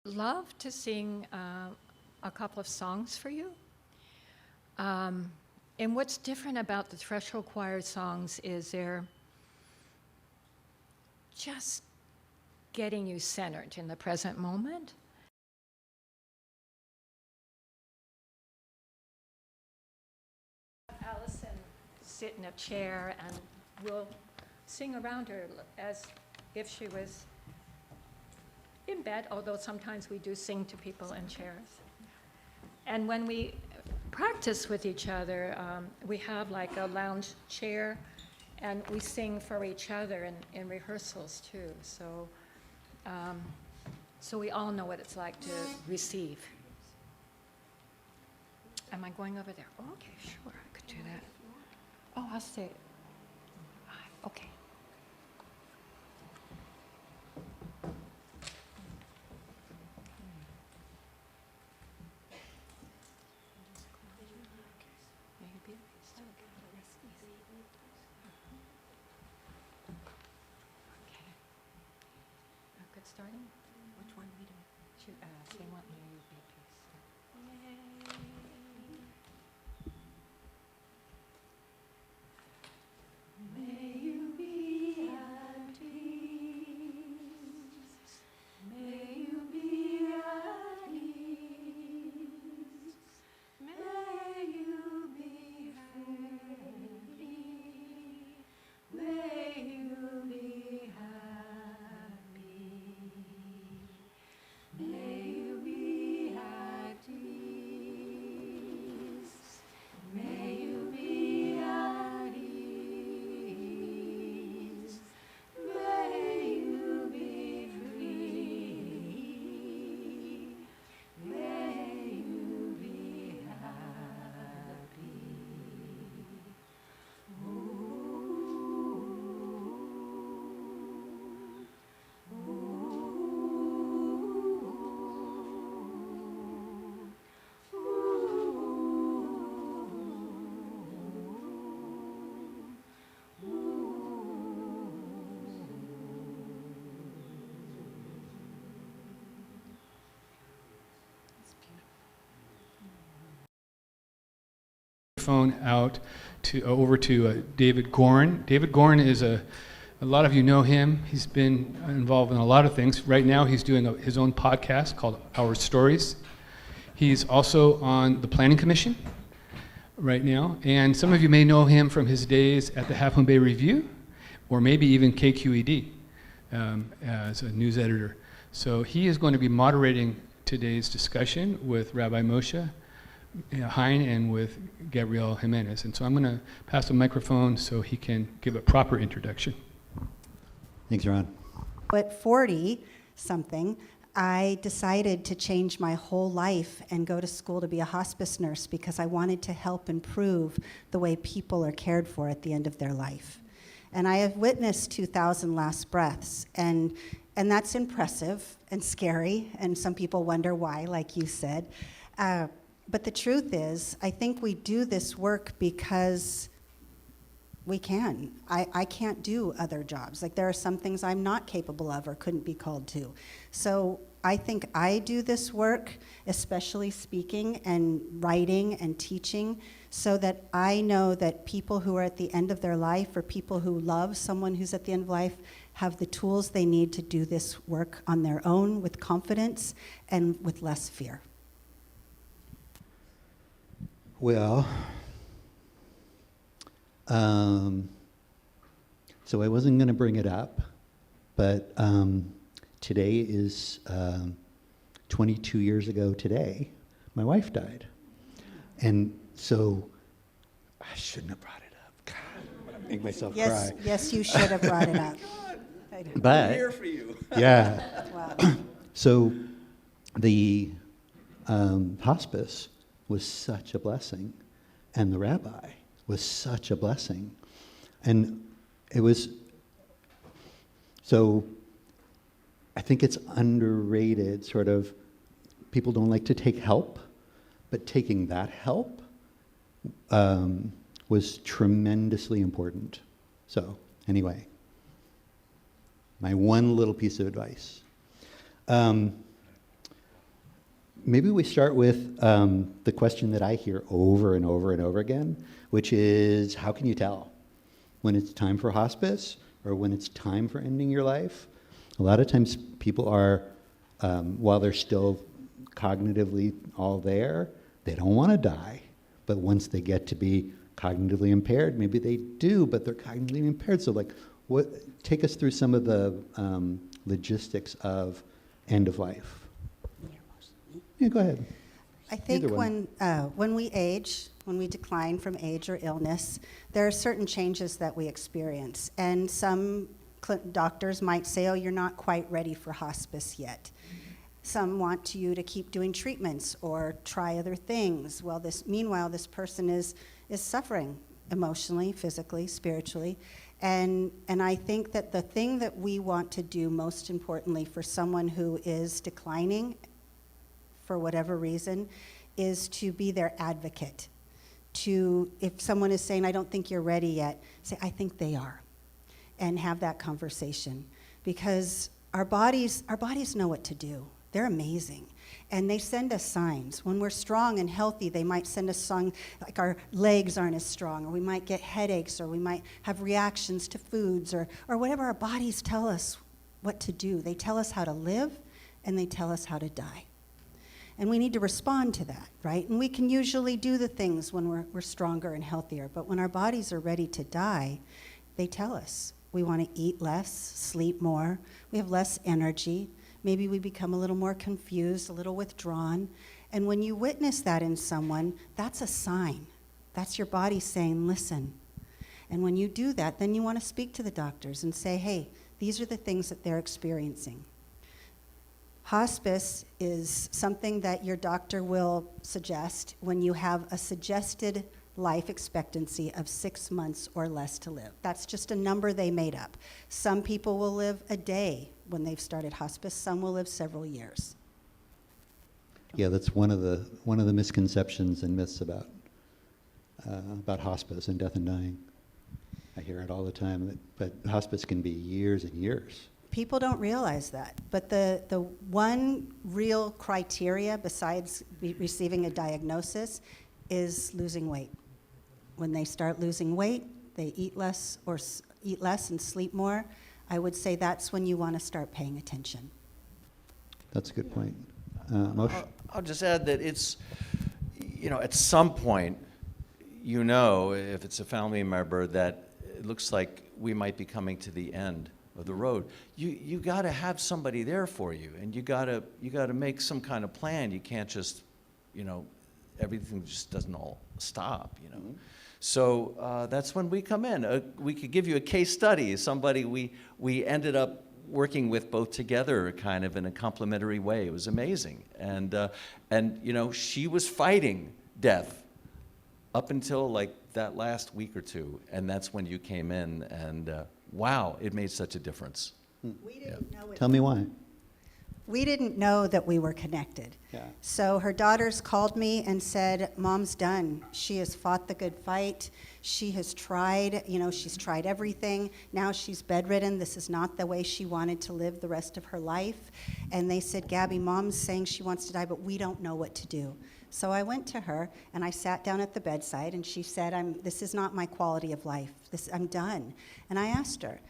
love to sing a couple of songs for you. And what's different about the Threshold Choir songs is they're just getting you centered in the present moment. Allison sit in a chair and we'll sing around her as if she was in bed, although sometimes we do sing to people in chairs. And when we practice with each other, we have like a lounge chair, and we sing for each other in rehearsals too. So, so we all know what it's like to receive. Am I going over there? Oh, okay, sure, I could do that. Oh, I'll stay. Okay. Starting? Which one we do? They want me to be peace. May you be at peace. May you be at ease. May you be free. May you be happy. May you be at ease. May you be at ease. May you be free. May you be happy. Phone out to over to David Gorn. David Gorn is a lot of you know him. He's been involved in a lot of things. Right now he's doing his own podcast called Our Stories. He's also on the Planning Commission right now, and some of you may know him from his days at the Half Moon Bay Review, or maybe even KQED as a news editor. So he is going to be moderating today's discussion with Rabbi Moshe Heyn and with Gabrielle Jimenez. And so I'm going to pass the microphone so he can give a proper introduction. Thanks, Ron. At 40-something, I decided to change my whole life and go to school to be a hospice nurse because I wanted to help improve the way people are cared for at the end of their life. And I have witnessed 2,000 last breaths, and that's impressive and scary, and some people wonder why, like you said. But the truth is, I think we do this work because we can. I can't do other jobs. Like, there are some things I'm not capable of or couldn't be called to. So I think I do this work, especially speaking and writing and teaching, so that I know that people who are at the end of their life or people who love someone who's at the end of life have the tools they need to do this work on their own with confidence and with less fear. Well, so I wasn't going to bring it up, but today is 22 years ago today, my wife died. And so I shouldn't have brought it up. God, I'm going to make myself cry. Yes, you should have brought it up. But, I'm here for you. Yeah. Wow. So the hospice was such a blessing, and the rabbi was such a blessing. And it was, so I think it's underrated, sort of, people don't like to take help, but taking that help was tremendously important. So anyway, my one little piece of advice. maybe we start with the question that I hear over and over and over again, which is, how can you tell when it's time for hospice or when it's time for ending your life? A lot of times people are, while they're still cognitively all there, they don't want to die. But once they get to be cognitively impaired, maybe they do, but they're cognitively impaired. So take us through some of the logistics of end of life. Yeah, go ahead. I think when we age, when we decline from age or illness, there are certain changes that we experience. And some doctors might say, oh, you're not quite ready for hospice yet. Some want you to keep doing treatments or try other things. Well, meanwhile, this person is suffering emotionally, physically, spiritually. And I think that the thing that we want to do most importantly for someone who is declining for whatever reason is to be their advocate. If someone is saying, I don't think you're ready yet, say, I think they are. And have that conversation. Because our bodies know what to do. They're amazing. And they send us signs. When we're strong and healthy, they might send us signs like our legs aren't as strong, or we might get headaches, or we might have reactions to foods, or whatever our bodies tell us what to do. They tell us how to live, and they tell us how to die. And we need to respond to that, right? And we can usually do the things when we're stronger and healthier. But when our bodies are ready to die, they tell us. We want to eat less, sleep more. We have less energy. Maybe we become a little more confused, a little withdrawn. And when you witness that in someone, that's a sign. That's your body saying, listen. And when you do that, then you want to speak to the doctors and say, hey, these are the things that they're experiencing. Hospice is something that your doctor will suggest when you have a suggested life expectancy of 6 months or less to live. That's just a number they made up. Some people will live a day when they've started hospice. Some will live several years. Yeah, that's one of the misconceptions and myths about hospice and death and dying. I hear it all the time, but hospice can be years and years. People don't realize that, but the one real criteria besides receiving a diagnosis is losing weight. When they start losing weight, they eat less and sleep more. I would say that's when you want to start paying attention. That's a good point. Moshe? I'll just add that it's, at some point, if it's a family member, that it looks like we might be coming to the end of the road. You got to have somebody there for you, and you got to make some kind of plan. You can't just, everything just doesn't all stop, Mm-hmm. So that's when we come in. We could give you a case study, somebody we ended up working with both together kind of in a complementary way. It was amazing. And she was fighting death up until like that last week or two, and that's when you came in, and wow, it made such a difference. We didn't know it. Tell me why. We didn't know that we were connected. Yeah. So her daughters called me and said, Mom's done. She has fought the good fight. She has tried, she's tried everything. Now she's bedridden. This is not the way she wanted to live the rest of her life. And they said, Gabby, Mom's saying she wants to die, but we don't know what to do. So I went to her and I sat down at the bedside and she said, this is not my quality of life. I'm done. And I asked her,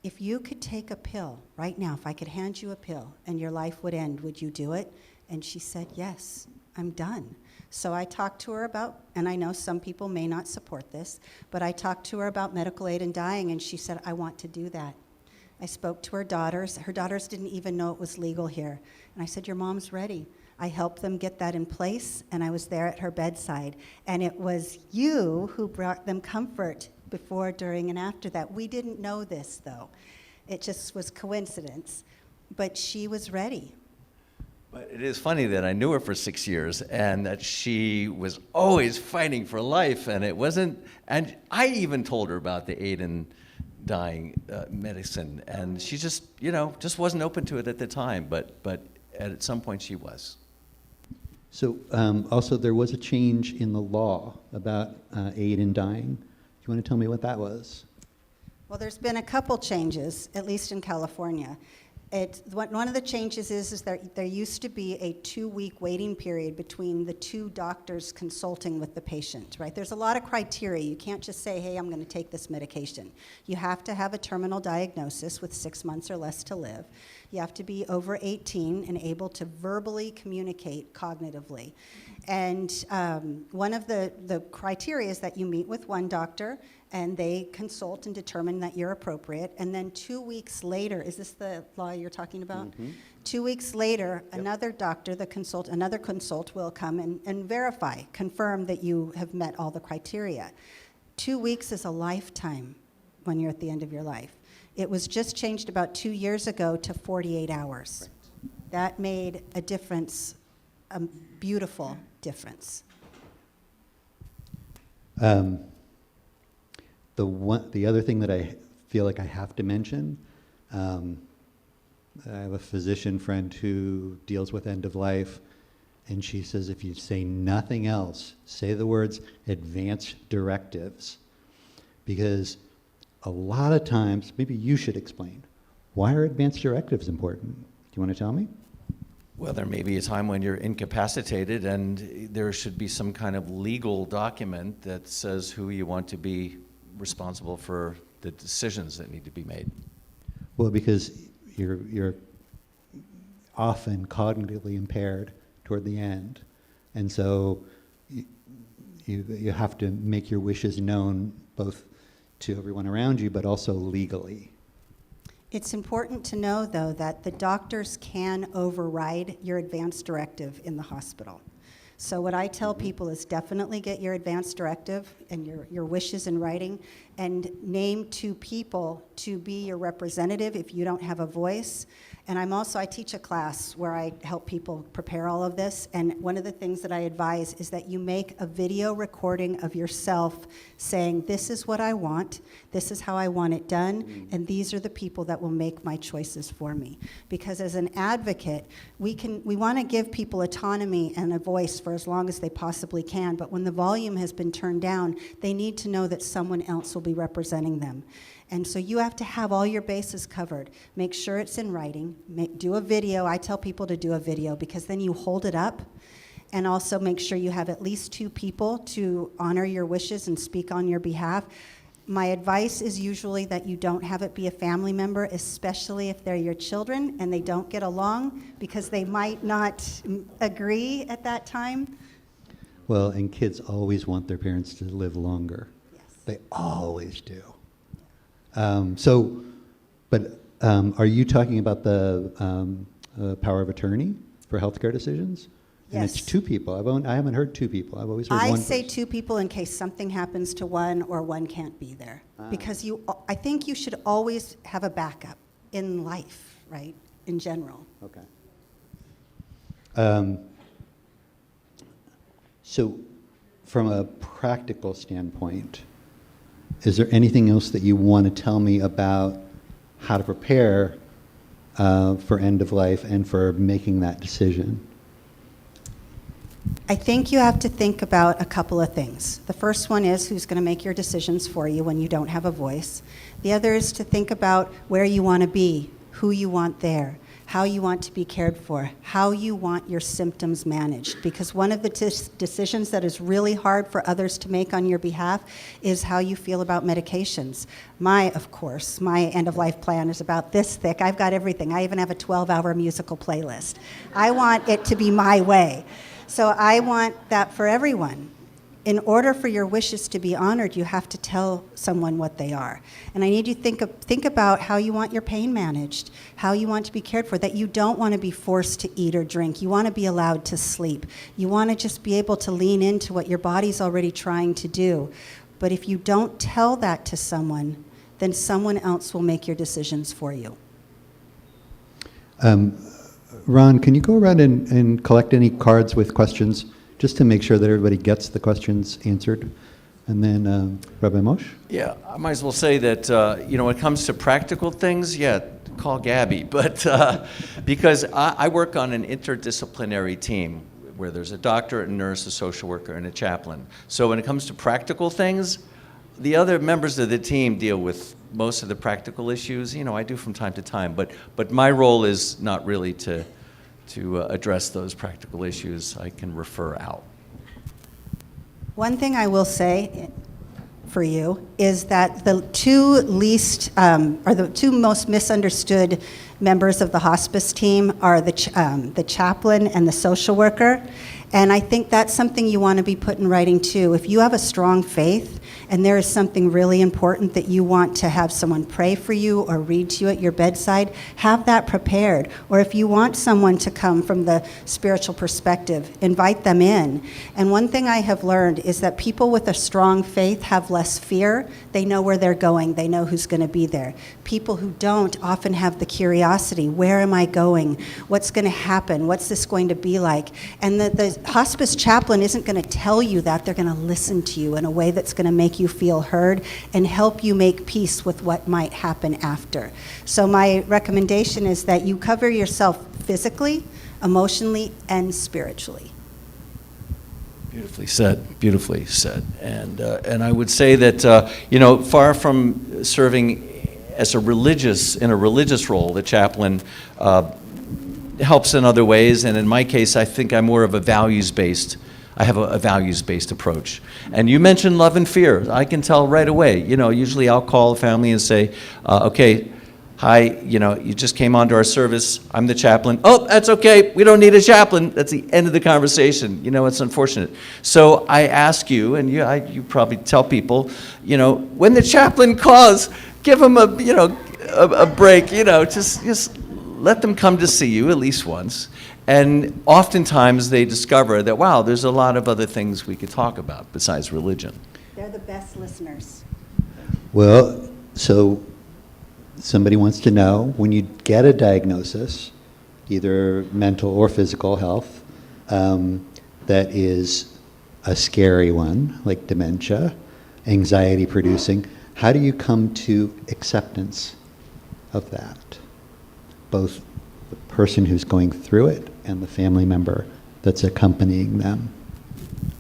if you could take a pill right now, if I could hand you a pill and your life would end, would you do it? And she said, yes, I'm done. So I talked to her about, and I know some people may not support this, but I talked to her about medical aid in dying, and she said, I want to do that. I spoke to her daughters. Her daughters didn't even know it was legal here. And I said, your mom's ready. I helped them get that in place, and I was there at her bedside. And it was you who brought them comfort before, during, and after that. We didn't know this, though. It just was coincidence. But she was ready. But it is funny that I knew her for 6 years and that she was always fighting for life, and it wasn't, and I even told her about the aid in dying medicine, and she just wasn't open to it at the time, but at some point she was. So also there was a change in the law about aid in dying. You want to tell me what that was? Well, there's been a couple changes, at least in California. One of the changes is that there used to be a 2-week waiting period between the two doctors consulting with the patient, right? There's a lot of criteria. You can't just say, hey, I'm going to take this medication. You have to have a terminal diagnosis with 6 months or less to live. You have to be over 18 and able to verbally communicate cognitively. And one of the criteria is that you meet with one doctor and they consult and determine that you're appropriate. And then 2 weeks later, is this the law you're talking about? Mm-hmm. 2 weeks later, another doctor, another consult will come and verify, confirm that you have met all the criteria. 2 weeks is a lifetime when you're at the end of your life. It was just changed about 2 years ago to 48 hours. Right. That made a difference, a beautiful difference. The other thing that I feel like I have to mention, I have a physician friend who deals with end of life, and she says if you say nothing else, say the words advance directives, because a lot of times, maybe you should explain, why are advance directives important? Do you want to tell me? Well, there may be a time when you're incapacitated and there should be some kind of legal document that says who you want to be responsible for the decisions that need to be made. Well, because you're often cognitively impaired toward the end, and so you have to make your wishes known both to everyone around you, but also legally. It's important to know, though, that the doctors can override your advance directive in the hospital. So what I tell people is definitely get your advance directive and your wishes in writing, and name 2 people to be your representative if you don't have a voice. And I teach a class where I help people prepare all of this, and one of the things that I advise is that you make a video recording of yourself saying, this is what I want, this is how I want it done, and these are the people that will make my choices for me. Because as an advocate, we want to give people autonomy and a voice for as long as they possibly can, but when the volume has been turned down, they need to know that someone else will be representing them. And so you have to have all your bases covered. Make sure it's in writing. Do a video. I tell people to do a video because then you hold it up, and also make sure you have at least 2 people to honor your wishes and speak on your behalf. My advice is usually that you don't have it be a family member, especially if they're your children and they don't get along, because they might not agree at that time. Well, and kids always want their parents to live longer. Yes. They always do. Are you talking about the power of attorney for healthcare decisions? Yes. And it's 2 people. I haven't heard 2 people. I've always heard one. I say 2 people in case something happens to one or one can't be there. Because I think you should always have a backup in life, right? In general. Okay. So from a practical standpoint, is there anything else that you want to tell me about how to prepare for end of life and for making that decision? I think you have to think about a couple of things. The first one is who's going to make your decisions for you when you don't have a voice. The other is to think about where you want to be, who you want there, how you want to be cared for, how you want your symptoms managed. Because one of the decisions that is really hard for others to make on your behalf is how you feel about medications. My end-of-life plan is about this thick. I've got everything. I even have a 12-hour musical playlist. I want it to be my way. So I want that for everyone. In order for your wishes to be honored, you have to tell someone what they are. And I need you to think about how you want your pain managed, how you want to be cared for, that you don't want to be forced to eat or drink. You want to be allowed to sleep. You want to just be able to lean into what your body's already trying to do. But if you don't tell that to someone, then someone else will make your decisions for you. Ron, can you go around and collect any cards with questions, just to make sure that everybody gets the questions answered? And then Rabbi Moshe? Yeah, I might as well say that, when it comes to practical things, call Gabby. But because I work on an interdisciplinary team where there's a doctor, a nurse, a social worker, and a chaplain. So when it comes to practical things, the other members of the team deal with most of the practical issues, I do from time to time, but my role is not really to address those practical issues. I can refer out. One thing I will say for you is that the two most misunderstood members of the hospice team are the chaplain and the social worker. And I think that's something you want to be put in writing too. If you have a strong faith and there is something really important that you want to have someone pray for you or read to you at your bedside, have that prepared. Or if you want someone to come from the spiritual perspective, invite them in. And one thing I have learned is that people with a strong faith have less fear. They know where they're going. They know who's going to be there. People who don't often have the curiosity. Where am I going? What's going to happen? What's this going to be like? And the hospice chaplain isn't going to tell you that. They're going to listen to you in a way that's going to make you feel heard and help you make peace with what might happen after. So my recommendation is that you cover yourself physically, emotionally, and spiritually. Beautifully said, beautifully said. And I would say that, far from serving as in a religious role, the chaplain helps in other ways, and in my case, I think I'm more of a values-based. I have a values-based approach. And you mentioned love and fear. I can tell right away. Usually I'll call the family and say, okay, hi, you just came onto our service. I'm the chaplain. Oh, that's okay. We don't need a chaplain. That's the end of the conversation. It's unfortunate. So I ask you, and you probably tell people, when the chaplain calls, give them a break. Just let them come to see you at least once. And oftentimes they discover that, wow, there's a lot of other things we could talk about besides religion. They're the best listeners. Well, so somebody wants to know, when you get a diagnosis, either mental or physical health, that is a scary one, like dementia, anxiety producing, how do you come to acceptance of that? Both the person who's going through it and the family member that's accompanying them.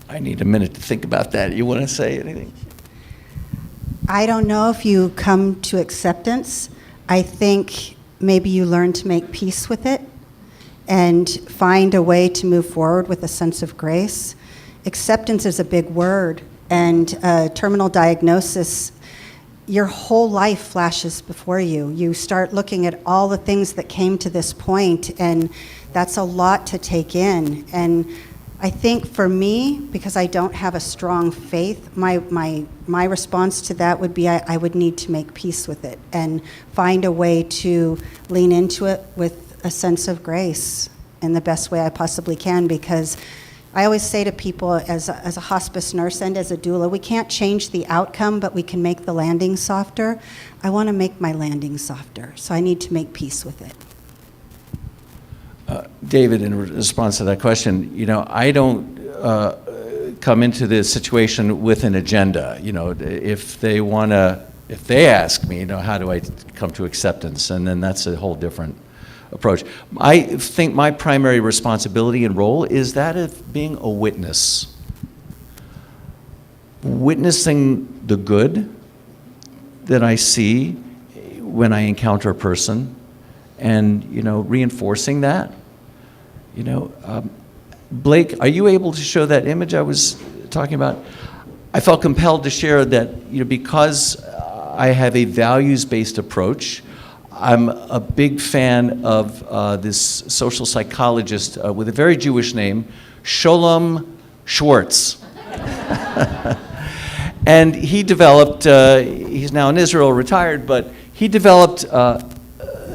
I need a minute to think about that. You want to say anything? I don't know if you come to acceptance. I think maybe you learn to make peace with it and find a way to move forward with a sense of grace. Acceptance is a big word, and terminal diagnosis, your whole life flashes before you. You start looking at all the things that came to this point, and that's a lot to take in. And I think for me, because I don't have a strong faith, my response to that would be I would need to make peace with it and find a way to lean into it with a sense of grace in the best way I possibly can, because I always say to people as a hospice nurse and as a doula, we can't change the outcome, but we can make the landing softer. I want to make my landing softer, so I need to make peace with it. David, in response to that question, I don't come into this situation with an agenda. If they ask me, how do I come to acceptance? And then that's a whole different approach. I think my primary responsibility and role is that of being a witness. Witnessing the good that I see when I encounter a person and, reinforcing that. Blake, are you able to show that image I was talking about? I felt compelled to share that, because I have a values-based approach. I'm a big fan of this social psychologist with a very Jewish name, Sholem Schwartz. And he developed, he's now in Israel, retired, but he developed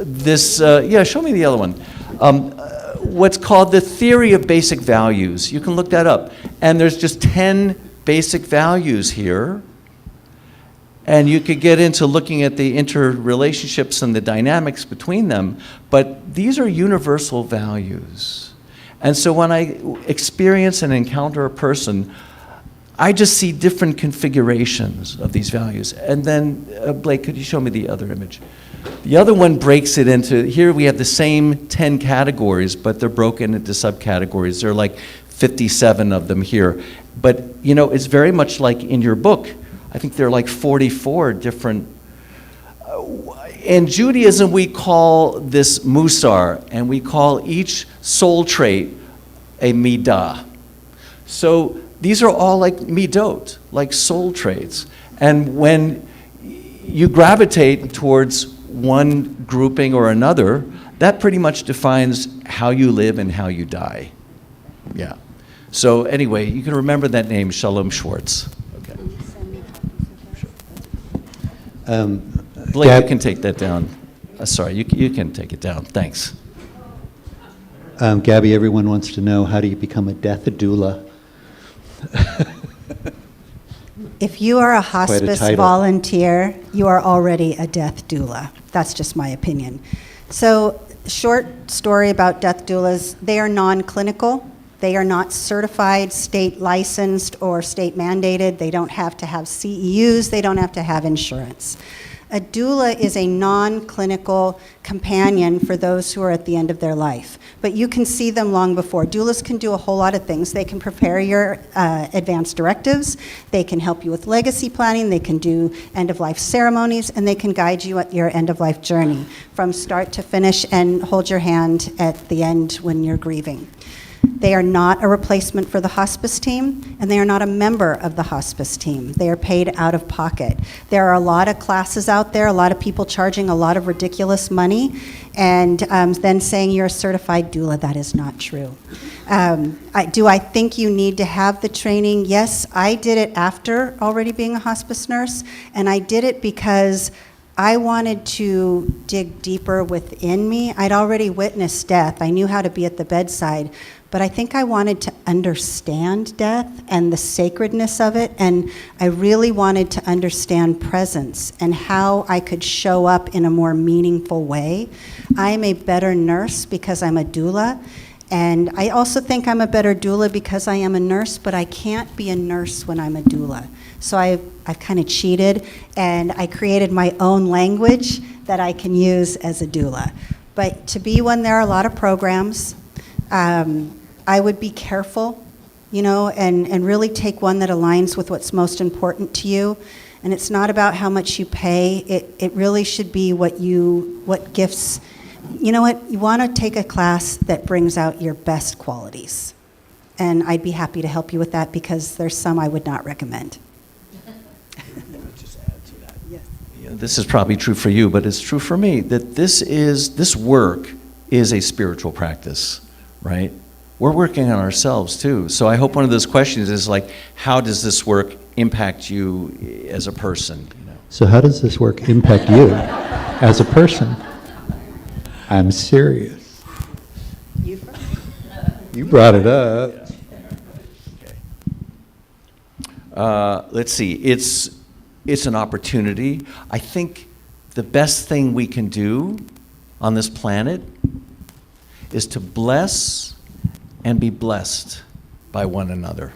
this, show me the other one, what's called the theory of basic values. You can look that up. And there's just 10 basic values here. And you could get into looking at the interrelationships and the dynamics between them, but these are universal values. And so when I experience and encounter a person, I just see different configurations of these values. And then, Blake, could you show me the other image? The other one breaks it into, here we have the same 10 categories, but they're broken into subcategories. There are like 57 of them here. But, it's very much like in your book. I think there are like 44 different In Judaism, we call this musar, and we call each soul trait a midah. So these are all like midot, like soul traits. And when you gravitate towards one grouping or another, that pretty much defines how you live and how you die. Yeah. So anyway, you can remember that name, Shalom Schwartz. Okay. Blake, Gab- you can take that down. Sorry, you can take it down. Thanks. Gabby, everyone wants to know, how do you become a death doula? If you are a quite a hospice title. volunteer, you are already a death doula. That's just my opinion. So, short story about death doulas, they are non-clinical. They are not certified, state licensed, or state mandated. They don't have to have CEUs. They don't have to have insurance. A doula is a non-clinical companion for those who are at the end of their life. But you can see them long before. Doulas can do a whole lot of things. They can prepare your advance directives. They can help you with legacy planning. They can do end-of-life ceremonies. And they can guide you at your end-of-life journey from start to finish and hold your hand at the end when you're grieving. They are not a replacement for the hospice team, and they are not a member of the hospice team. They are paid out of pocket. There are a lot of classes out there, a lot of people charging a lot of ridiculous money, and then saying you're a certified doula. That is not true. Do I think you need to have the training? Yes, I did it after already being a hospice nurse, and I did it because I wanted to dig deeper within me. I'd already witnessed death. I knew how to be at the bedside. But I think I wanted to understand death and the sacredness of it, and I really wanted to understand presence and how I could show up in a more meaningful way. I'm a better nurse because I'm a doula, and I also think I'm a better doula because I am a nurse, but I can't be a nurse when I'm a doula. So I've kind of cheated, and I created my own language that I can use as a doula. But to be one, there are a lot of programs. I would be careful, and really take one that aligns with what's most important to you. And it's not about how much you pay. It really should be what gifts, you want to take a class that brings out your best qualities. And I'd be happy to help you with that because there's some I would not recommend. This is probably true for you, but it's true for me, that this work is a spiritual practice, right? We're working on ourselves too. So I hope one of those questions is like, how does this work impact you as a person? So how does this work impact you as a person? I'm serious. You brought it up. Let's see, it's an opportunity. I think the best thing we can do on this planet is to bless and be blessed by one another.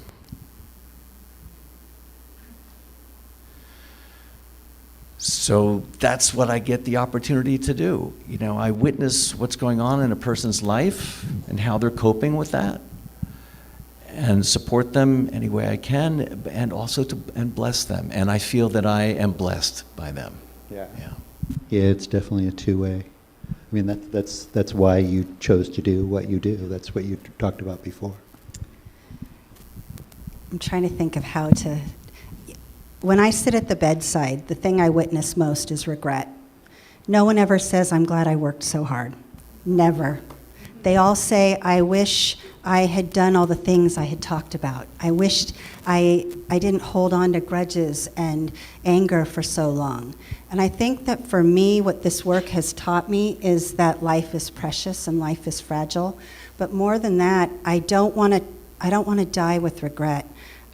So that's what I get the opportunity to do. I witness what's going on in a person's life and how they're coping with that, and support them any way I can, and also and bless them. And I feel that I am blessed by them. Yeah, it's definitely a two-way. I mean, that's why you chose to do what you do. That's what you talked about before. I'm trying to think of how to. When I sit at the bedside, the thing I witness most is regret. No one ever says, I'm glad I worked so hard. Never. They all say, I wish I had done all the things I had talked about. I wished I didn't hold on to grudges and anger for so long. And I think that for me, what this work has taught me is that life is precious and life is fragile. But more than that, I don't want to die with regret.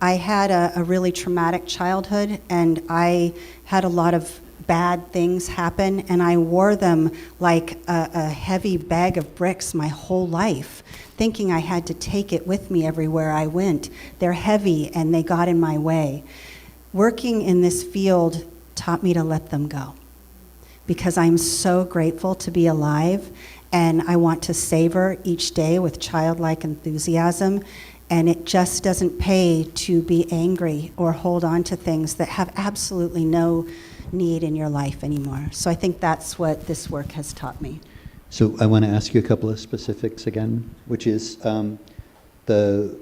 I had a really traumatic childhood, and I had a lot of bad things happen, and I wore them like a heavy bag of bricks my whole life, thinking I had to take it with me everywhere I went. They're heavy, and they got in my way. Working in this field taught me to let them go, because I'm so grateful to be alive, and I want to savor each day with childlike enthusiasm. And it just doesn't pay to be angry or hold on to things that have absolutely no need in your life anymore. So I think that's what this work has taught me. So I want to ask you a couple of specifics again, which is the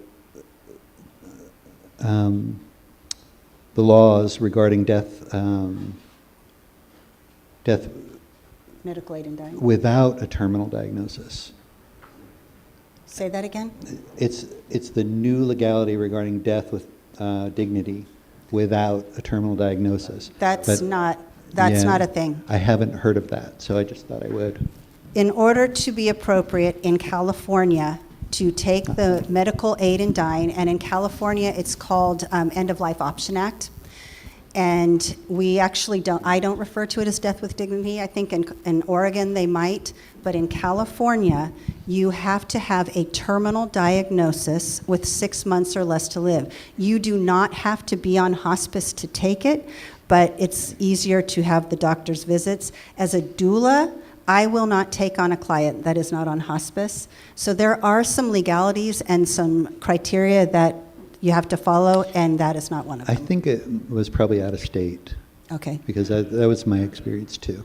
laws regarding death Medical aid in dying. without a terminal diagnosis. Say that again? It's the new legality regarding death with dignity without a terminal diagnosis. That's But- not Yeah, a thing. I haven't heard of that, so I just thought I would. In order to be appropriate in California to take the medical aid in dying, and in California it's called End of Life Option Act. And we actually I don't refer to it as death with dignity. I think in Oregon they might, but in California, you have to have a terminal diagnosis with 6 months or less to live. You do not have to be on hospice to take it, but it's easier to have the doctor's visits. As a doula, I will not take on a client that is not on hospice. So there are some legalities and some criteria that you have to follow, and that is not one of I them. think it was probably out of state, Okay. because that was my experience too.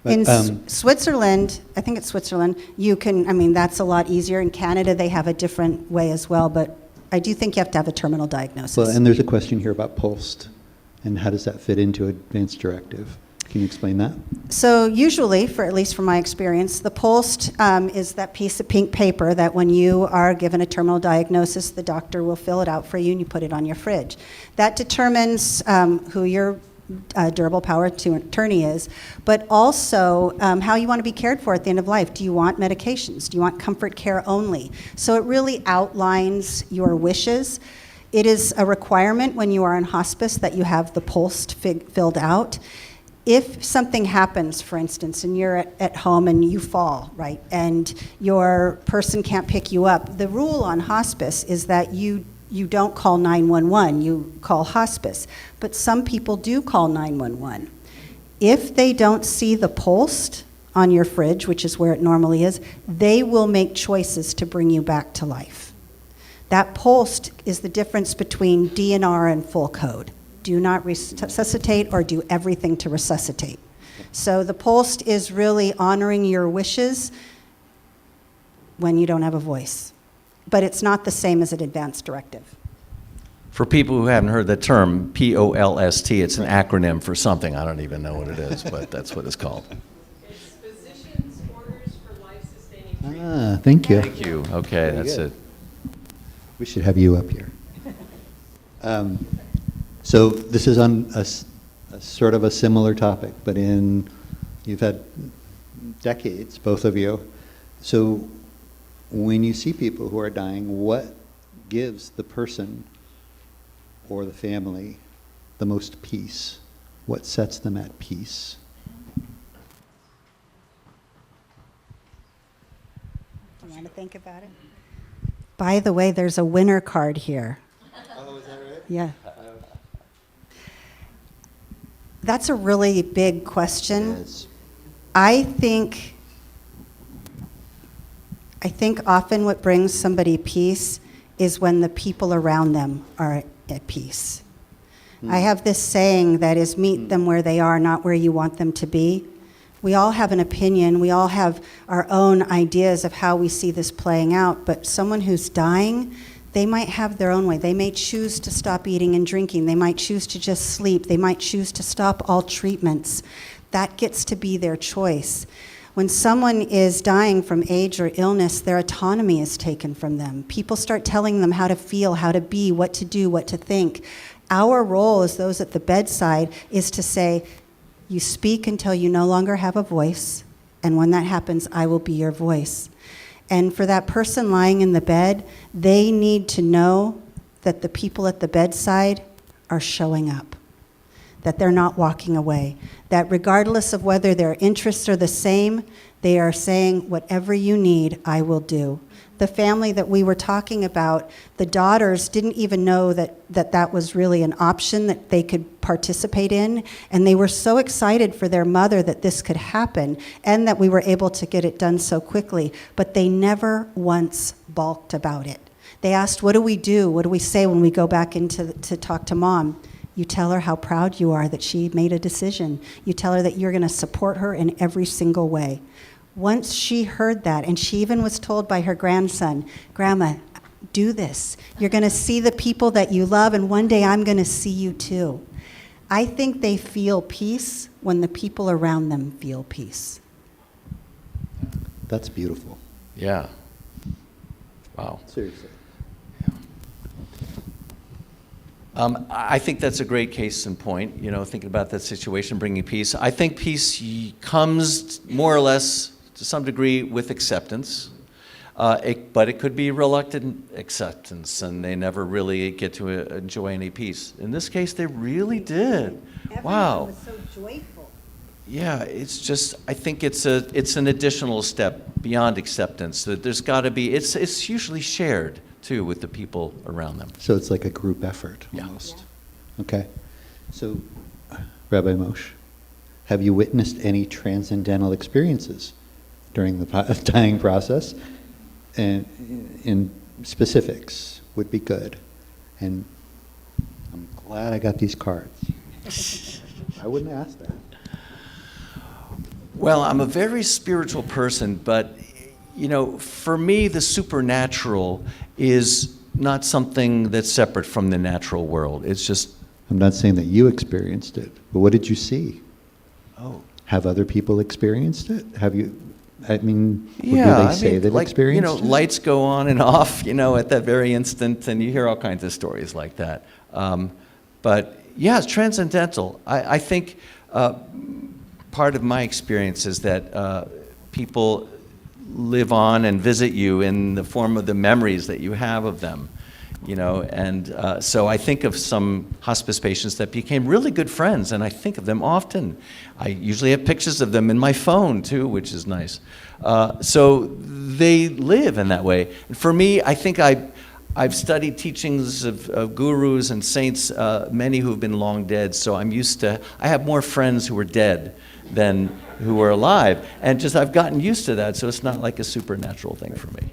But, In Switzerland, I think it's Switzerland, you can, I mean, that's a lot easier. In Canada, they have a different way as well, but I do think you have to have a terminal diagnosis. well, and there's a question here about POLST, and how does that fit into advanced directive? Can you explain that? So usually, at least from my experience, the POLST is that piece of pink paper that when you are given a terminal diagnosis, the doctor will fill it out for you and you put it on your fridge. That determines who your durable power attorney is, but also how you want to be cared for at the end of life. Do you want medications? Do you want comfort care only? So it really outlines your wishes. It is a requirement when you are in hospice that you have the POLST filled out. If something happens, for instance, and you're at home and you fall, right, and your person can't pick you up, the rule on hospice is that you don't call 911, you call hospice. But some people do call 911. If they don't see the POLST on your fridge, which is where it normally is, they will make choices to bring you back to life. That POLST is the difference between DNR and full code. Do not resuscitate or do everything to resuscitate. So the POLST is really honoring your wishes when you don't have a voice. But it's not the same as an advance directive. For people who haven't heard the term, POLST, it's an acronym for something. I don't even know what it is, but that's what it's called. It's Physician's Orders for Life-Sustaining Treatment. Ah, thank you. Thank you. Okay, that's good. it. We should have you up here. So this is on a sort of a similar topic, but you've had decades, both of you. So when you see people who are dying, what gives the person or the family the most peace? What sets them at peace? Do you want to think about it? By the way, there's a winner card here. Oh, is that right? Yeah. That's a really big question. Yes. I think often what brings somebody peace is when the people around them are at peace. I have this saying that is, meet them where they are, not where you want them to be. We all have an opinion. We all have our own ideas of how we see this playing out, but someone who's dying, they might have their own way. They may choose to stop eating and drinking. They might choose to just sleep. They might choose to stop all treatments. That gets to be their choice. When someone is dying from age or illness, their autonomy is taken from them. People start telling them how to feel, how to be, what to do, what to think. Our role as those at the bedside is to say, you speak until you no longer have a voice, and when that happens, I will be your voice. And for that person lying in the bed, they need to know that the people at the bedside are showing up, that they're not walking away, that regardless of whether their interests are the same, they are saying, whatever you need, I will do. The family that we were talking about, the daughters didn't even know that was really an option that they could participate in, and they were so excited for their mother that this could happen and that we were able to get it done so quickly, but they never once balked about it. They asked, what do we do? What do we say when we go back to talk to mom? You tell her how proud you are that she made a decision. You tell her that you're going to support her in every single way. Once she heard that, and she even was told by her grandson, Grandma, do this. You're going to see the people that you love, and one day I'm going to see you too. I think they feel peace when the people around them feel peace. That's beautiful. Yeah. Wow. Seriously. I think that's a great case in point, thinking about that situation, bringing peace. I think peace comes more or less to some degree with acceptance, but it could be reluctant acceptance, and they never really get to enjoy any peace. In this case, they really did. Wow. Everyone was so joyful. Yeah, it's just, I think it's an additional step beyond acceptance. That there's got to be, it's usually shared too with the people around them. So it's like a group effort almost. Yeah. Okay. So, Rabbi Moshe, have you witnessed any transcendental experiences during the dying process? And in specifics would be good. And I'm glad I got these cards. I wouldn't ask that. Well, I'm a very spiritual person, but for me, the supernatural is not something that's separate from the natural world. It's just... I'm not saying that you experienced it, but what did you see? Oh. Have other people experienced it? Have you, do Yeah, they say they've experienced it? lights go on and off, at that very instant, and you hear all kinds of stories like that. But yeah, it's transcendental. I think part of my experience is that people live on and visit you in the form of the memories that you have of them, and so I think of some hospice patients that became really good friends, and I think of them often. I usually have pictures of them in my phone too, which is nice. So they live in that way. And for me, I think I've studied teachings of gurus and saints, many who have been long dead, so I have more friends who are dead than who are alive. And I've gotten used to that, so it's not like a supernatural thing for me.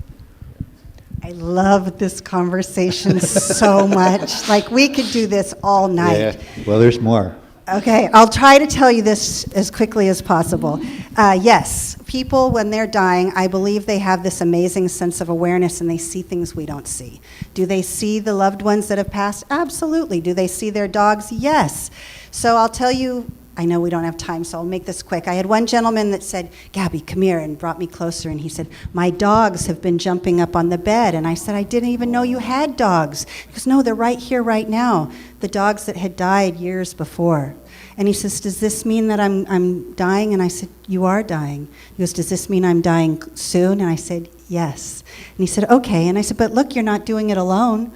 I love this conversation so much. Like, we could do this all night. Yeah. Well, there's more. Okay, I'll try to tell you this as quickly as possible. Yes, people, when they're dying, I believe they have this amazing sense of awareness and they see things we don't see. Do they see the loved ones that have passed? Absolutely. Do they see their dogs? Yes. So I'll tell you, I know we don't have time, so I'll make this quick. I had one gentleman that said, Gabby, come here, and brought me closer, and he said, my dogs have been jumping up on the bed. And I said, I didn't even know you had dogs. He goes, no, they're right here, right now. The dogs that had died years before. And he says, does this mean that I'm dying? And I said, you are dying. He goes, does this mean I'm dying soon? And I said, yes. And he said, okay. And I said, but look, you're not doing it alone.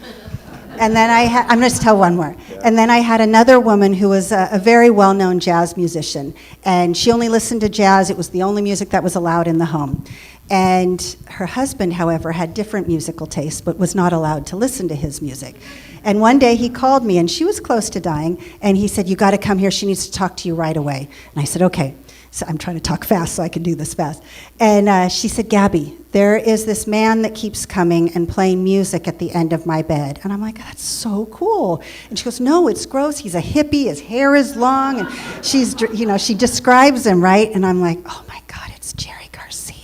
And then I'm going to tell one more. And then I had another woman who was a very well-known jazz musician. And she only listened to jazz. It was the only music that was allowed in the home. And her husband, however, had different musical tastes, but was not allowed to listen to his music. And one day he called me, and she was close to dying, and he said, you got to come here. She needs to talk to you right away. And I said, okay. So I'm trying to talk fast so I can do this fast. And she said, Gabby, there is this man that keeps coming and playing music at the end of my bed. And I'm like, that's so cool. And she goes, no, it's gross. He's a hippie. His hair is long. And she describes him, right? And I'm like, oh my God, it's Jerry Garcia.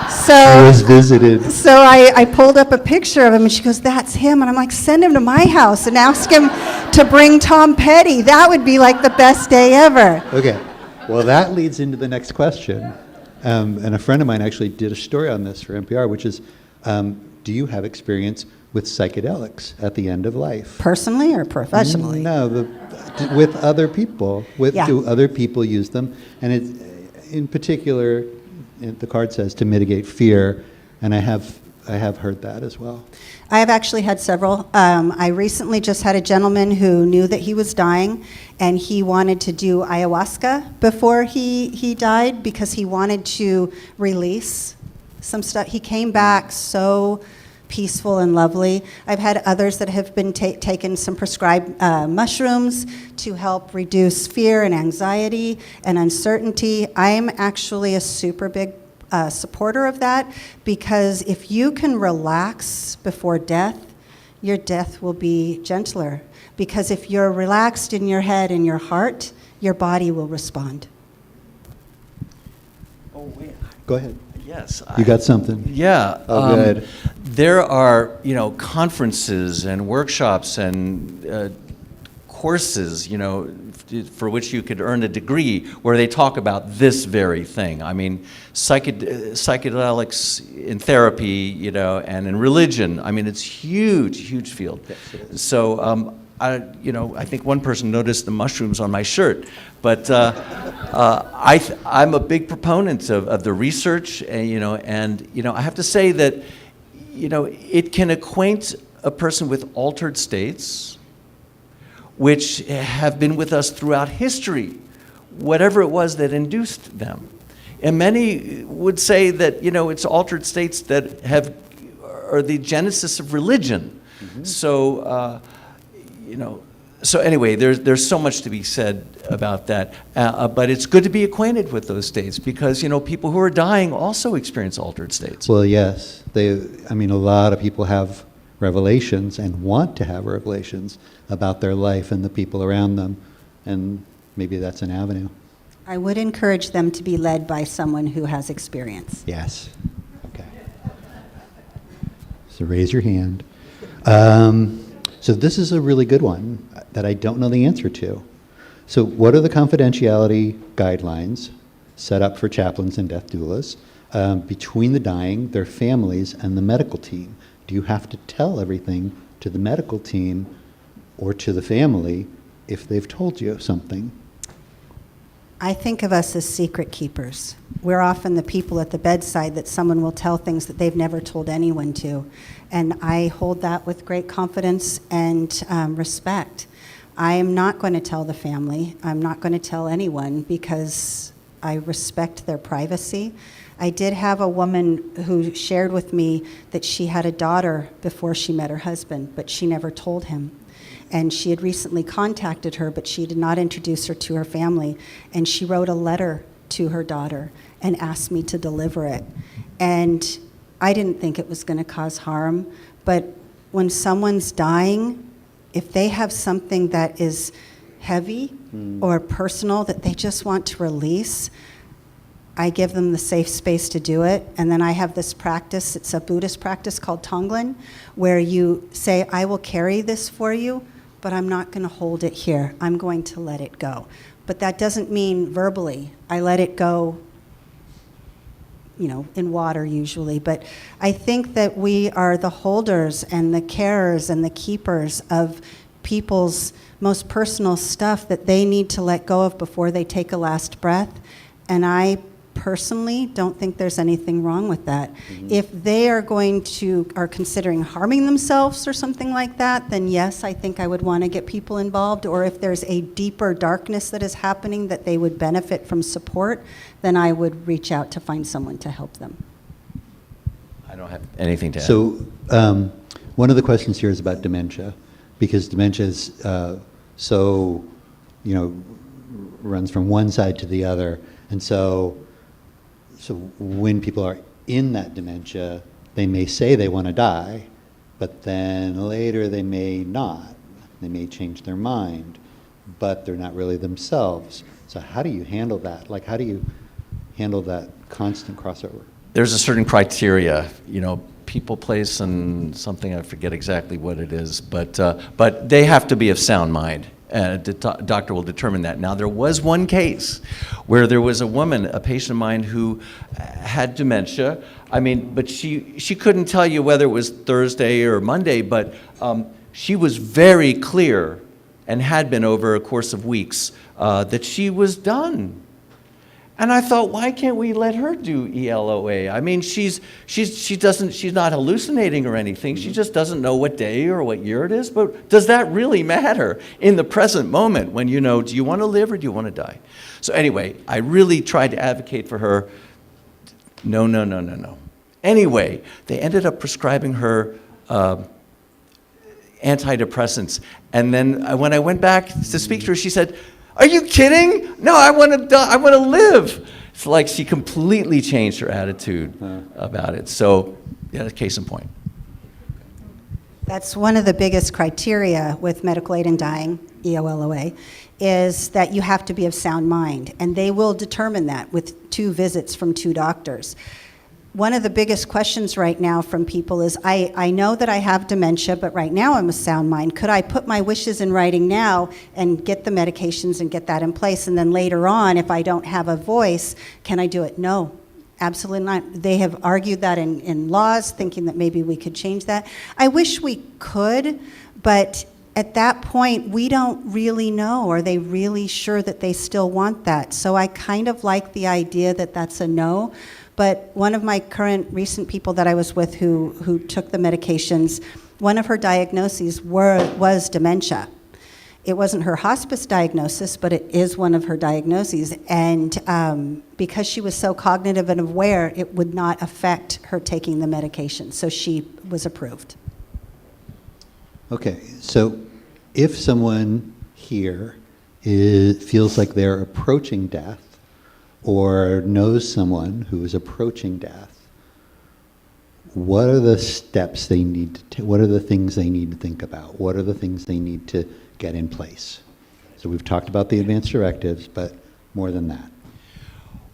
So I was visited. So I pulled up a picture of him, and she goes, that's him. And I'm like, send him to my house and ask him to bring Tom Petty. That would be like the best day ever. Okay. Well, that leads into the next question. And a friend of mine actually did a story on this for NPR, which is, do you have experience with psychedelics at the end of life? Personally or professionally? No, with other people. Yeah. Do other people use them? And it, in particular, the card says to mitigate fear, and I have heard that as well. I have actually had several. I recently just had a gentleman who knew that he was dying, and he wanted to do ayahuasca before he died because he wanted to release some stuff. He came back so peaceful and lovely. I've had others that have been taken some prescribed mushrooms to help reduce fear and anxiety and uncertainty. I'm actually a super big supporter of that, because if you can relax before death, your death will be gentler. Because if you're relaxed in your head and your heart, your body will respond. Oh, wait. Go ahead. Yes. You got something? Yeah. Oh, good. There are, conferences and workshops and courses, for which you could earn a degree where they talk about this very thing. I mean, psychedelics in therapy, and in religion. I mean, it's huge field. So, I think one person noticed the mushrooms on my shirt, but I'm a big proponent of the research, and I have to say that, it can acquaint a person with altered states, which have been with us throughout history, whatever it was that induced them. And many would say that, it's altered states that are the genesis of religion. Mm-hmm. So, so anyway, there's so much to be said about that. But it's good to be acquainted with those states because, people who are dying also experience altered states. Well, yes. A lot of people have revelations and want to have revelations about their life and the people around them. And maybe that's an avenue. I would encourage them to be led by someone who has experience. Yes. Okay. So raise your hand. So this is a really good one that I don't know the answer to. So what are the confidentiality guidelines set up for chaplains and death doulas between the dying, their families, and the medical team? Do you have to tell everything to the medical team or to the family if they've told you something? I think of us as secret keepers. We're often the people at the bedside that someone will tell things that they've never told anyone to. And I hold that with great confidence and respect. I am not going to tell the family. I'm not going to tell anyone because I respect their privacy. I did have a woman who shared with me that she had a daughter before she met her husband, but she never told him. And she had recently contacted her, but she did not introduce her to her family. And she wrote a letter to her daughter and asked me to deliver it. And I didn't think it was going to cause harm, but when someone's dying, if they have something that is heavy or personal that they just want to release, I give them the safe space to do it. And then I have this practice, it's a Buddhist practice called Tonglen, where you say, I will carry this for you, but I'm not going to hold it here. I'm going to let it go. But that doesn't mean verbally. I let it go, in water usually. But I think that we are the holders and the carers and the keepers of people's most personal stuff that they need to let go of before they take a last breath. And I personally don't think there's anything wrong with that. Mm-hmm. If they are considering harming themselves or something like that, then yes, I think I would want to get people involved. Or if there's a deeper darkness that is happening that they would benefit from support, then I would reach out to find someone to help them. I don't have anything to add. So one of the questions here is about dementia, because dementia is runs from one side to the other. And so when people are in that dementia, they may say they want to die, but then later they may not. They may change their mind, but they're not really themselves. So how do you handle that? Like, how do you handle that constant crossover? There's a certain criteria, people, place, and something, I forget exactly what it is, but they have to be of sound mind. The doctor will determine that. Now, there was one case where there was a woman, a patient of mine, who had dementia. But she couldn't tell you whether it was Thursday or Monday, but she was very clear, and had been over a course of weeks, that she was done. And I thought, why can't we let her do ELOA? She's not hallucinating or anything. She just doesn't know what day or what year it is. But does that really matter in the present moment when do you want to live or do you want to die? So anyway, I really tried to advocate for her. No. Anyway, they ended up prescribing her antidepressants. And then when I went back to speak to her, she said, "Are you kidding? No, I want to die. I want to live." It's like she completely changed her attitude about it. So, yeah, case in point. That's one of the biggest criteria with medical aid in dying, EOLOA, is that you have to be of sound mind. And they will determine that with 2 visits from 2 doctors. One of the biggest questions right now from people is, I know that I have dementia, but right now I'm a sound mind. Could I put my wishes in writing now and get the medications and get that in place? And then later on, if I don't have a voice, can I do it? No. Absolutely not. They have argued that in laws, thinking that maybe we could change that. I wish we could, but at that point, we don't really know. Are they really sure that they still want that? So I kind of like the idea that that's a no. But one of my recent people that I was with who took the medications, one of her diagnoses was dementia. It wasn't her hospice diagnosis, but it is one of her diagnoses. And because she was so cognitive and aware, it would not affect her taking the medication. So she was approved. Okay, so if someone here feels like they're approaching death or knows someone who is approaching death, what are the steps they need to take? What are the things they need to think about? What are the things they need to get in place? So we've talked about the advance directives, but more than that.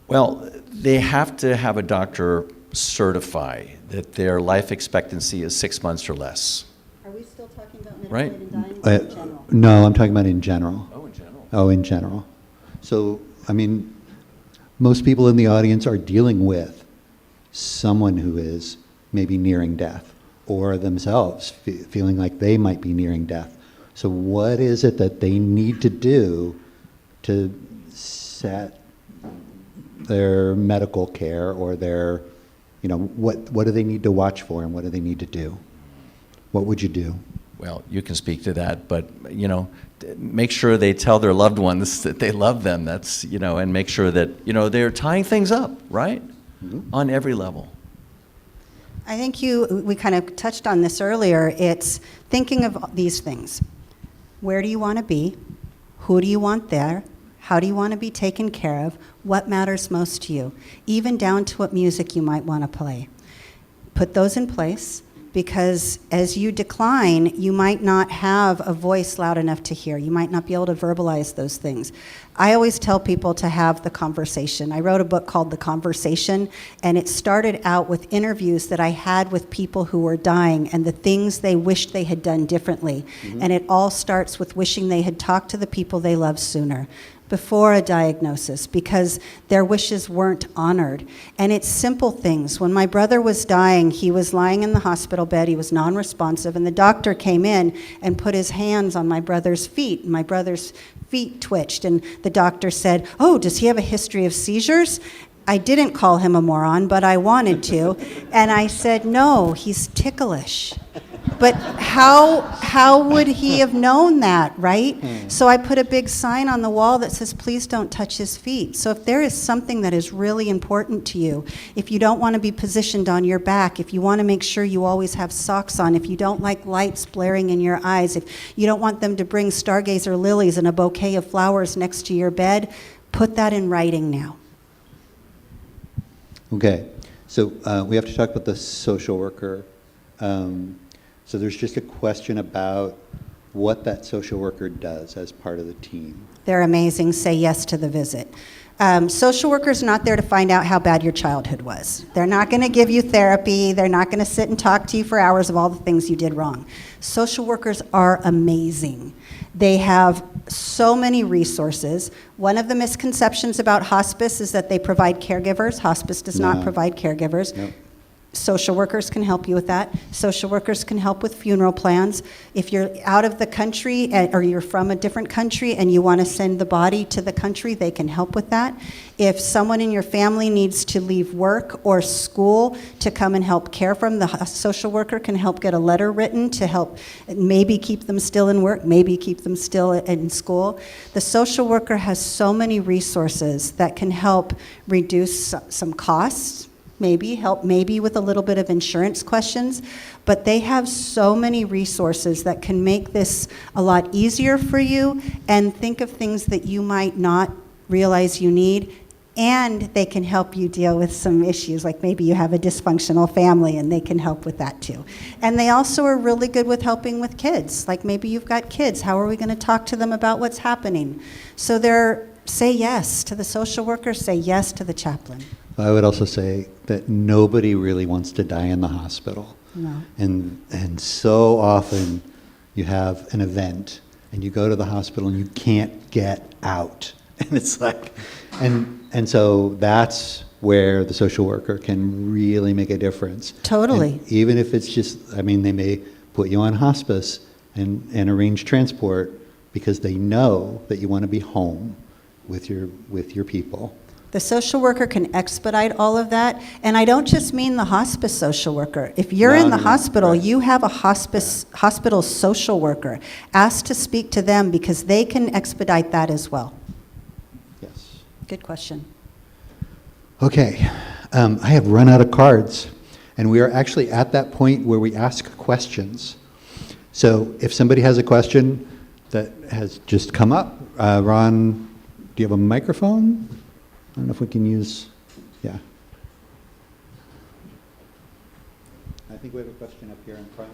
Well, they have to have a doctor certify that their life expectancy is 6 months or less. Are we still talking about medical Right. aid and dying or in general? No, I'm talking about in general. Oh, in general. Oh, in general. So, I mean, most people in the audience are dealing with someone who is maybe nearing death or themselves feeling like they might be nearing death. So what is it that they need to do to set their medical care or their, what do they need to watch for and what do they need to do? What would you do? Well, you can speak to that, but, make sure they tell their loved ones that they love them. That's, and make sure that, they're tying things up, right? Mm-hmm. On every level. I think we kind of touched on this earlier. It's thinking of these things. Where do you want to be? Who do you want there? How do you want to be taken care of? What matters most to you? Even down to what music you might want to play. Put those in place, because as you decline, you might not have a voice loud enough to hear. You might not be able to verbalize those things. I always tell people to have the conversation. I wrote a book called The Conversation, and it started out with interviews that I had with people who were dying and the things they wished they had done differently. Mm-hmm. And it all starts with wishing they had talked to the people they loved sooner, before a diagnosis, because their wishes weren't honored. And it's simple things. When my brother was dying, he was lying in the hospital bed, he was non-responsive, and the doctor came in and put his hands on my brother's feet, and my brother's feet twitched, and the doctor said, "Oh, does he have a history of seizures?" I didn't call him a moron, but I wanted to, and I said, "No, he's ticklish." But how would he have known that, right? So I put a big sign on the wall that says, "Please don't touch his feet." So if there is something that is really important to you, if you don't want to be positioned on your back, if you want to make sure you always have socks on, if you don't like lights blaring in your eyes, if you don't want them to bring stargazer lilies and a bouquet of flowers next to your bed, put that in writing now. Okay, so we have to talk about the social worker. So there's just a question about what that social worker does as part of the team. They're amazing. Say yes to the visit. Social workers are not there to find out how bad your childhood was. They're not going to give you therapy. They're not going to sit and talk to you for hours of all the things you did wrong. Social workers are amazing. They have so many resources. One of the misconceptions about hospice is that they provide caregivers. Hospice does not provide caregivers. No. Social workers can help you with that. Social workers can help with funeral plans. If you're out of the country or you're from a different country and you want to send the body to the country, they can help with that. If someone in your family needs to leave work or school to come and help care for them, the social worker can help get a letter written to help maybe keep them still in work, maybe keep them still in school. The social worker has so many resources that can help reduce some costs, maybe with a little bit of insurance questions, but they have so many resources that can make this a lot easier for you, and think of things that you might not realize you need And they can help you deal with some issues, like maybe you have a dysfunctional family and they can help with that too. And they also are really good with helping with kids. Like maybe you've got kids, how are we going to talk to them about what's happening? So say yes to the social worker, say yes to the chaplain. I would also say that nobody really wants to die in the hospital. No. And so often you have an event and you go to the hospital and you can't get out. And it's like, and so that's where the social worker can really make a difference. Totally. And even if it's just, I mean, they may put you on hospice and arrange transport because they know that you want to be home with your people. The social worker can expedite all of that. And I don't just mean the hospice social worker. If you're in the hospital, right. you have a hospital social worker. Ask to speak to them because they can expedite that as well. Yes. Good question. Okay, I have run out of cards, and we are actually at that point where we ask questions. So if somebody has a question that has just come up, Ron, do you have a microphone? I don't know if we can use, yeah. I think we have a question up here in front.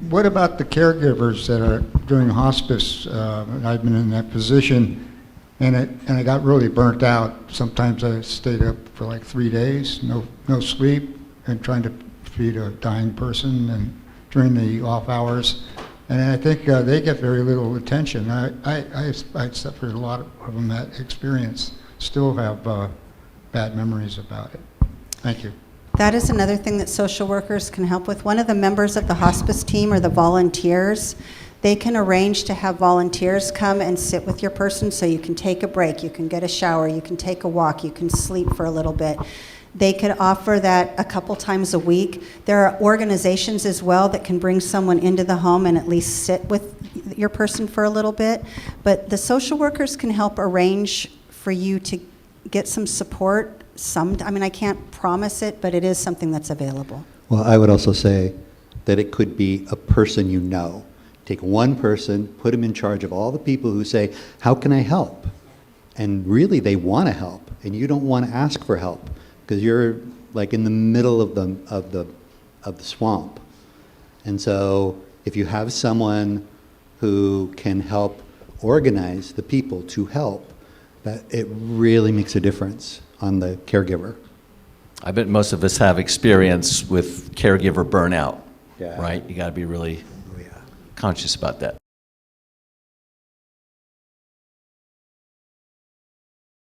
What about the caregivers that are doing hospice? I've been in that position, and I got really burnt out. Sometimes I stayed up for like 3 days, no sleep, and trying to feed a dying person and during the off hours. And I think they get very little attention. I suffered a lot from that experience. Still have bad memories about it. Thank you. That is another thing that social workers can help with. One of the members of the hospice team or the volunteers, they can arrange to have volunteers come and sit with your person so you can take a break, you can get a shower, you can take a walk, you can sleep for a little bit. They could offer that a couple times a week. There are organizations as well that can bring someone into the home and at least sit with your person for a little bit. But the social workers can help arrange for you to get some support. I mean, I can't promise it, but it is something that's available. Well, I would also say that it could be a person you know. Take one person, put them in charge of all the people who say, how can I help? And really they want to help, and you don't want to ask for help because you're like in the middle of the swamp. And so if you have someone who can help organize the people to help, that it really makes a difference on the caregiver. I bet most of us have experience with caregiver burnout, Yeah. right? You got to be really conscious about that.